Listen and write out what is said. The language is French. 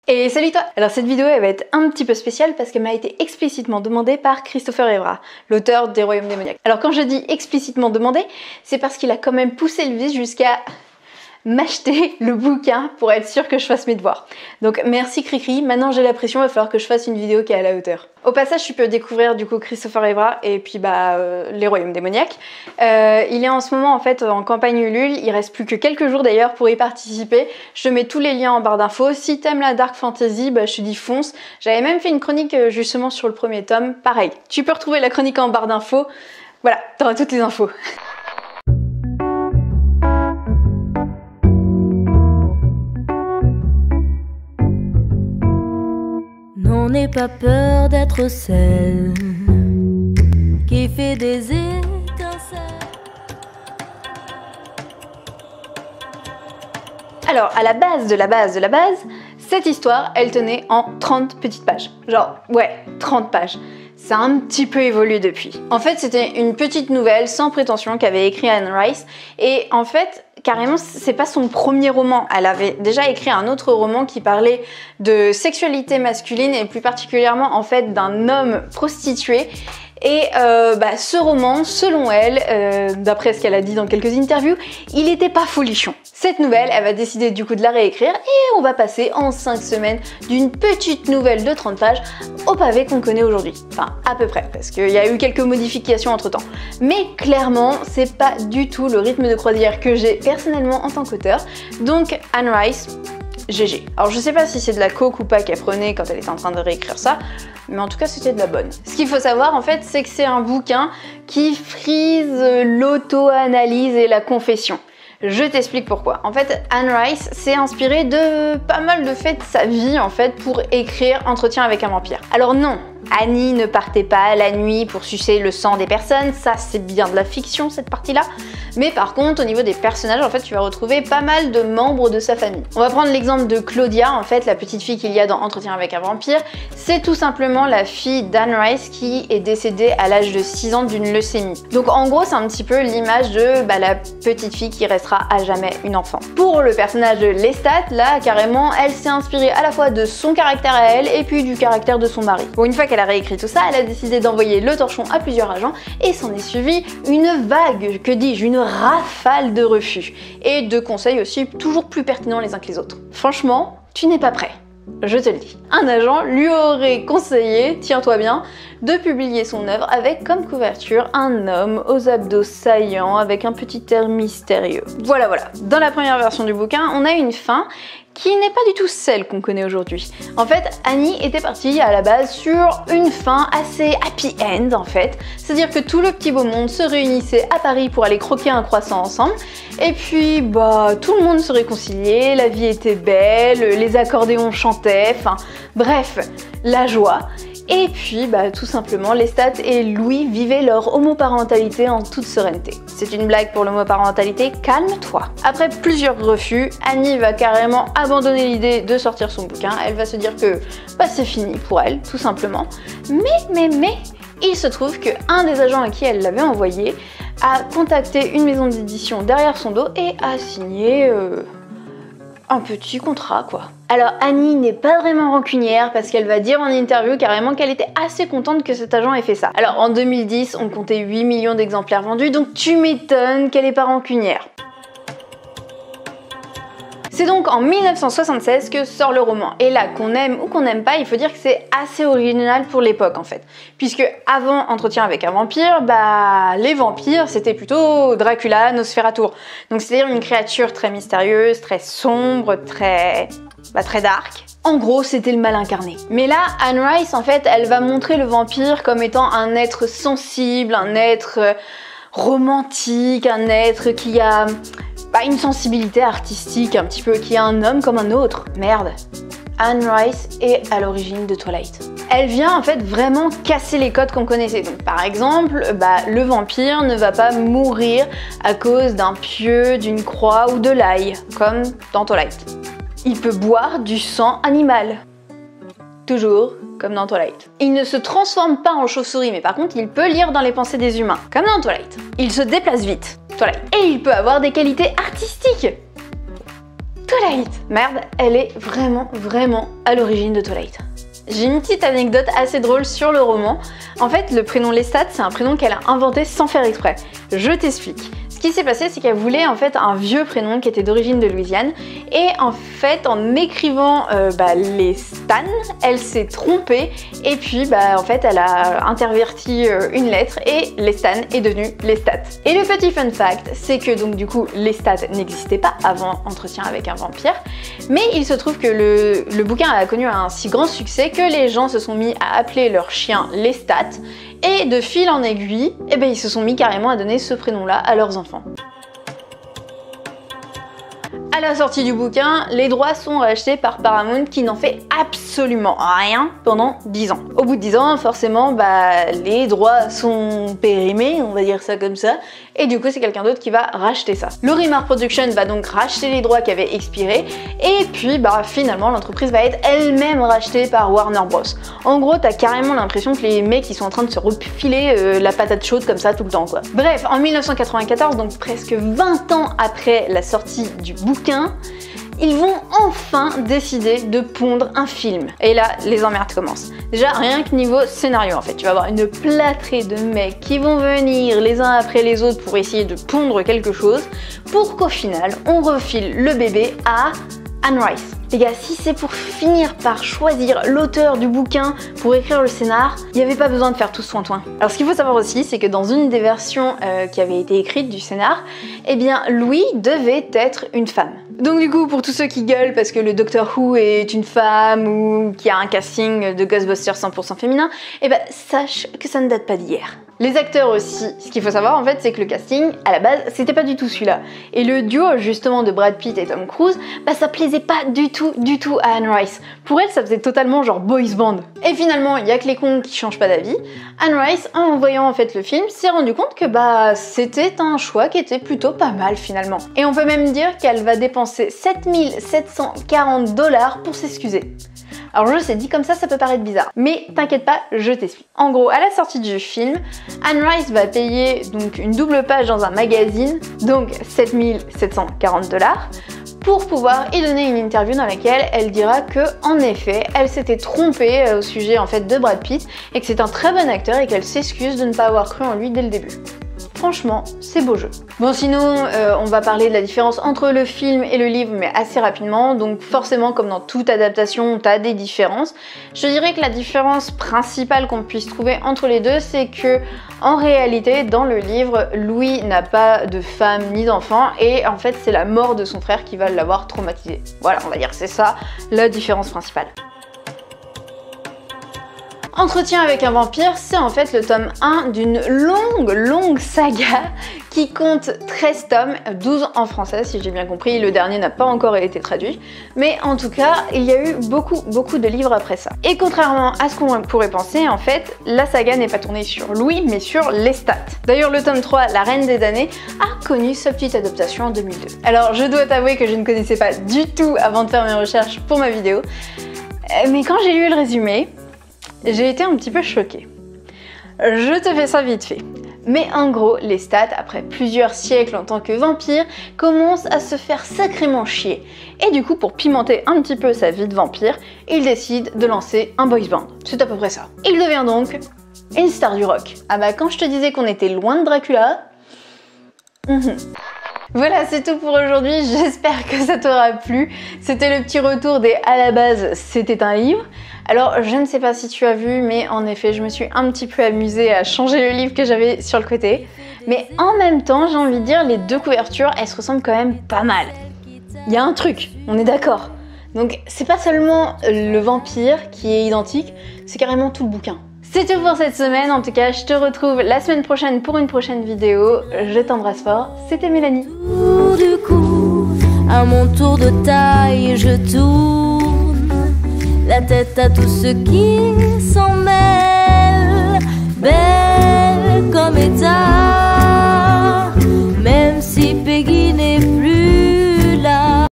Et salut toi! Alors cette vidéo elle va être un petit peu spéciale parce qu'elle m'a été explicitement demandée par Christopher Evra, l'auteur des Royaumes démoniaques. Alors quand je dis explicitement demandé, c'est parce qu'il a quand même poussé le vice jusqu'à m'acheter le bouquin pour être sûr que je fasse mes devoirs. Donc merci Cricri, maintenant j'ai la pression, il va falloir que je fasse une vidéo qui est à la hauteur. Au passage, tu peux découvrir du coup Christopher Evra et puis les Royaumes démoniaques. Il est en ce moment en fait en campagne Ulule, il reste plus que quelques jours d'ailleurs pour y participer. Je te mets tous les liens en barre d'infos. Si t'aimes la dark fantasy, je te dis fonce. J'avais même fait une chronique justement sur le premier tome, pareil. Tu peux retrouver la chronique en barre d'infos. Voilà, t'auras toutes les infos. N'aie pas peur d'être celle qui fait des étincelles. Alors, à la base de la base de la base, cette histoire, elle tenait en 30 petites pages. Genre, ouais, 30 pages. Ça a un petit peu évolué depuis. En fait, c'était une petite nouvelle sans prétention qu'avait écrit Anne Rice. Et en fait, carrément, c'est pas son premier roman. Elle avait déjà écrit un autre roman qui parlait de sexualité masculine et plus particulièrement en fait d'un homme prostitué. Et ce roman, selon elle, d'après ce qu'elle a dit dans quelques interviews, il n'était pas folichon. Cette nouvelle, elle va décider du coup de la réécrire et on va passer en 5 semaines d'une petite nouvelle de 30 pages au pavé qu'on connaît aujourd'hui. Enfin, à peu près, parce qu'il y a eu quelques modifications entre temps. Mais clairement, c'est pas du tout le rythme de croisière que j'ai personnellement en tant qu'auteur. Donc, Anne Rice, GG. Alors je sais pas si c'est de la coke ou pas qu'elle prenait quand elle était en train de réécrire ça, mais en tout cas c'était de la bonne. Ce qu'il faut savoir en fait, c'est que c'est un bouquin qui frise l'auto-analyse et la confession. Je t'explique pourquoi. En fait, Anne Rice s'est inspirée de pas mal de faits de sa vie en fait pour écrire Entretien avec un vampire. Alors non, Annie ne partait pas la nuit pour sucer le sang des personnes, ça c'est bien de la fiction cette partie-là. Mais par contre, au niveau des personnages, en fait, tu vas retrouver pas mal de membres de sa famille. On va prendre l'exemple de Claudia, en fait, la petite fille qu'il y a dans Entretien avec un vampire. C'est tout simplement la fille d'Anne Rice qui est décédée à l'âge de 6 ans d'une leucémie. Donc en gros, c'est un petit peu l'image de la petite fille qui restera à jamais une enfant. Pour le personnage de Lestat, là, carrément, elle s'est inspirée à la fois de son caractère à elle et puis du caractère de son mari. Bon, une fois qu'elle a réécrit tout ça, elle a décidé d'envoyer le torchon à plusieurs agents et s'en est suivi une vague, que dis-je, une rafale de refus et de conseils aussi toujours plus pertinents les uns que les autres. Franchement, tu n'es pas prêt. Je te le dis. Un agent lui aurait conseillé, tiens-toi bien, de publier son œuvre avec comme couverture un homme aux abdos saillants avec un petit air mystérieux. Voilà. Dans la première version du bouquin, on a une fin qui n'est pas du tout celle qu'on connaît aujourd'hui. En fait, Annie était partie à la base sur une fin assez happy end en fait. C'est-à-dire que tout le petit beau monde se réunissait à Paris pour aller croquer un croissant ensemble. Et puis, tout le monde se réconciliait, la vie était belle, les accordéons chantaient, enfin bref, la joie. Et puis, tout simplement, Lestat et Louis vivaient leur homoparentalité en toute sérénité. C'est une blague pour l'homoparentalité, calme-toi. Après plusieurs refus, Annie va carrément abandonner l'idée de sortir son bouquin. Elle va se dire que c'est fini pour elle, tout simplement. Mais, il se trouve qu'un des agents à qui elle l'avait envoyé a contacté une maison d'édition derrière son dos et a signé un petit contrat quoi. Alors Annie n'est pas vraiment rancunière parce qu'elle va dire en interview carrément qu'elle était assez contente que cet agent ait fait ça. Alors en 2010, on comptait 8 millions d'exemplaires vendus, donc tu m'étonnes qu'elle n'est pas rancunière. C'est donc en 1976 que sort le roman. Et là, qu'on aime ou qu'on n'aime pas, il faut dire que c'est assez original pour l'époque en fait. Puisque avant Entretien avec un vampire, les vampires c'était plutôt Dracula, Nosferatu. Donc c'est-à-dire une créature très mystérieuse, très sombre, très dark. En gros, c'était le mal incarné. Mais là, Anne Rice en fait, elle va montrer le vampire comme étant un être sensible, un être romantique, un être qui a une sensibilité artistique un petit peu, qui est un homme comme un autre. Merde. Anne Rice est à l'origine de Twilight. Elle vient en fait vraiment casser les codes qu'on connaissait. Donc par exemple, le vampire ne va pas mourir à cause d'un pieu, d'une croix ou de l'ail, comme dans Twilight. Il peut boire du sang animal. Toujours comme dans Twilight. Il ne se transforme pas en chauve-souris, mais par contre il peut lire dans les pensées des humains, comme dans Twilight. Il se déplace vite. Twilight. Et il peut avoir des qualités artistiques. Twilight. Merde, elle est vraiment à l'origine de Twilight. J'ai une petite anecdote assez drôle sur le roman. En fait, le prénom Lestat, c'est un prénom qu'elle a inventé sans faire exprès. Je t'explique. Ce qui s'est passé, c'est qu'elle voulait en fait un vieux prénom qui était d'origine de Louisiane. Et en fait, en écrivant les Stan, elle s'est trompée. Et puis, en fait, elle a interverti une lettre et Lestan est devenu Lestat. Et le petit fun fact, c'est que donc du coup, Lestat n'existait pas avant Entretien avec un vampire. Mais il se trouve que le bouquin a connu un si grand succès que les gens se sont mis à appeler leur chien Lestat. Et de fil en aiguille, ils se sont mis carrément à donner ce prénom-là à leurs enfants. À la sortie du bouquin, les droits sont rachetés par Paramount qui n'en fait absolument rien pendant 10 ans. Au bout de 10 ans, forcément, les droits sont périmés, on va dire ça comme ça, et du coup c'est quelqu'un d'autre qui va racheter ça. Lorimar Production va donc racheter les droits qui avaient expiré, et puis finalement l'entreprise va être elle-même rachetée par Warner Bros. En gros, t'as carrément l'impression que les mecs ils sont en train de se refiler la patate chaude comme ça tout le temps quoi. Bref, en 1994, donc presque 20 ans après la sortie du bouquin, ils vont enfin décider de pondre un film. Et là, les emmerdes commencent. Déjà, rien que niveau scénario, en fait. Tu vas avoir une plâtrée de mecs qui vont venir les uns après les autres pour essayer de pondre quelque chose, pour qu'au final, on refile le bébé à Anne Rice. Les gars, si c'est pour finir par choisir l'auteur du bouquin pour écrire le scénar, il n'y avait pas besoin de faire tout ce soin-toin. Alors ce qu'il faut savoir aussi, c'est que dans une des versions qui avait été écrite du scénar, Louis devait être une femme. Donc du coup, pour tous ceux qui gueulent parce que le Doctor Who est une femme ou qu'il y a un casting de Ghostbusters 100% féminin, sache que ça ne date pas d'hier. Les acteurs aussi, ce qu'il faut savoir en fait, c'est que le casting, à la base, c'était pas du tout celui-là. Et le duo justement de Brad Pitt et Tom Cruise, ça plaisait pas du tout à Anne Rice. Pour elle, ça faisait totalement genre boys band. Et finalement, il y a que les cons qui changent pas d'avis. Anne Rice, en voyant en fait le film, s'est rendu compte que c'était un choix qui était plutôt pas mal finalement. Et on peut même dire qu'elle va dépenser 7740 $ pour s'excuser. Alors je sais, dit comme ça peut paraître bizarre, mais t'inquiète pas, je t'explique. En gros, à la sortie du film, Anne Rice va payer donc une double page dans un magazine, donc 7740 $, pour pouvoir y donner une interview dans laquelle elle dira que, en effet, elle s'était trompée au sujet en fait de Brad Pitt et que c'est un très bon acteur et qu'elle s'excuse de ne pas avoir cru en lui dès le début. Franchement, c'est beau jeu. Bon, sinon, on va parler de la différence entre le film et le livre, mais assez rapidement. Donc forcément, comme dans toute adaptation, t'as des différences. Je dirais que la différence principale qu'on puisse trouver entre les deux, c'est que, en réalité, dans le livre, Louis n'a pas de femme ni d'enfant, et en fait, c'est la mort de son frère qui va l'avoir traumatisé. Voilà, on va dire que c'est ça la différence principale. Entretien avec un vampire, c'est en fait le tome 1 d'une longue saga qui compte 13 tomes, 12 en français si j'ai bien compris, le dernier n'a pas encore été traduit, mais en tout cas, il y a eu beaucoup de livres après ça. Et contrairement à ce qu'on pourrait penser, en fait, la saga n'est pas tournée sur Louis, mais sur Lestat. D'ailleurs, le tome 3, La Reine des damnés, a connu sa petite adaptation en 2002. Alors, je dois t'avouer que je ne connaissais pas du tout avant de faire mes recherches pour ma vidéo, mais quand j'ai lu le résumé, j'ai été un petit peu choquée. Je te fais ça vite fait. Mais en gros, Lestat, après plusieurs siècles en tant que vampire, commence à se faire sacrément chier. Et du coup, pour pimenter un petit peu sa vie de vampire, il décide de lancer un boys band. C'est à peu près ça. Il devient donc une star du rock. Ah quand je te disais qu'on était loin de Dracula... Voilà, c'est tout pour aujourd'hui, j'espère que ça t'aura plu. C'était le petit retour des à la base, c'était un livre. Alors, je ne sais pas si tu as vu, mais en effet, je me suis un petit peu amusée à changer le livre que j'avais sur le côté. Mais en même temps, j'ai envie de dire, les deux couvertures, elles se ressemblent quand même pas mal. Il y a un truc, on est d'accord. Donc, c'est pas seulement le vampire qui est identique, c'est carrément tout le bouquin. C'est tout pour cette semaine, en tout cas je te retrouve la semaine prochaine pour une prochaine vidéo. Je t'embrasse fort, c'était Mélanie. Du coup, à mon tour de taille, je tourne la tête à tout ce qui s'en mêle.